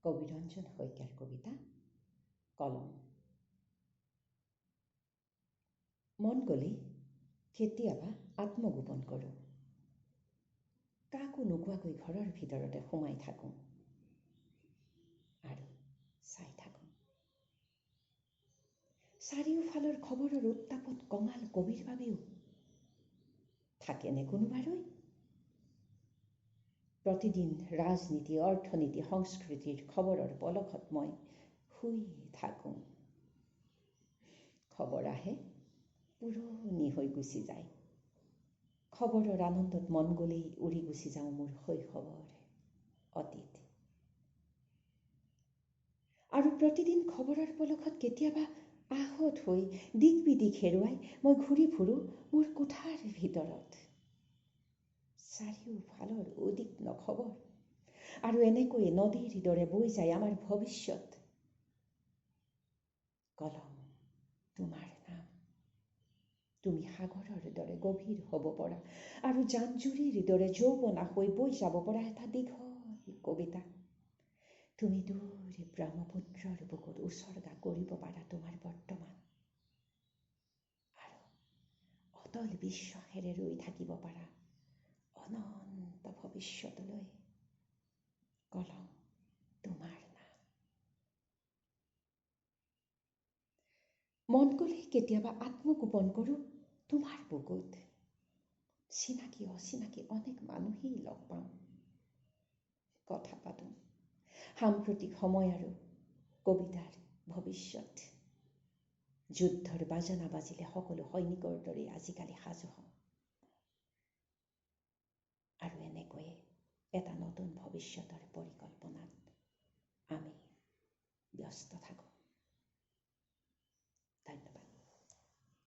Kobiranjan Saikiয়াৰ কবিতা কলং। মন গ'লে কেতিয়াবা আত্মগোপন কৰোঁ। কাকো নোকোৱাকৈ ঘৰৰ ভিতৰতে সোমাই থাকোঁ আৰু চাই থাকোঁ। চাৰিওফালৰ খবৰৰ উত্তাপত কঙাল কবিৰ বাবেও থাকেনে কোনোবা ৰৈ? প্ৰতিদিন ৰাজনীতি, অৰ্থনীতি, সংস্কৃতিৰ খবৰৰ পলকত মই শুই থাকোঁ। খবৰ আহে, পুৰণি হৈ গুচি যায়। খবৰৰ আনন্দত মন গ'লেই উৰি গুচি যাওঁ মোৰ শৈশৱৰ অতীত। আৰু প্ৰতিদিন খবৰৰ পলকত কেতিয়াবা আহত হৈ দিক বিদিক হেৰুৱাই মই ঘূৰি ফুৰোঁ মোৰ কোঠাৰ ভিতৰত। চাৰিওফালৰ উদ্বিগ্ন খবৰ আৰু এনেকৈ নদীৰ দৰে বৈ যায় আমাৰ ভৱিষ্যত। কলম, তোমাৰ নাম। তুমি সাগৰৰ দৰে গভীৰ হ'ব পৰা আৰু জান-জুৰিৰ দৰে যৌৱনা হৈ বৈ যাব পৰা এটা দীঘল কবিতা। তুমি দূৰ ব্ৰহ্মপুত্ৰৰ বুকুত উচৰ্গা কৰিব পাৰা তোমাৰ বৰ্তমান আৰু অতল বিশ্বাসেৰে ৰৈ থাকিব পাৰা অনন্ত ভৱিষ্যতলৈ। কলম, তোমাৰ নাম। মন গ'লে কেতিয়াবা আত্মগোপন কৰোঁ তোমাৰ বুকুত। চিনাকি অচিনাকি অনেক মানুহেই লগ পাওঁ, কথা পাতোঁ। সাম্প্ৰতিক সময় আৰু কবিতাৰ ভৱিষ্যত। যুদ্ধৰ বাজনা বাজিলে সকলো সৈনিকৰ দৰে আজিকালি সাজু হওঁ আৰু এনেকৈয়ে এটা নতুন ভৱিষ্যতৰ পৰিকল্পনাত আমি ব্যস্ত থাকোঁ।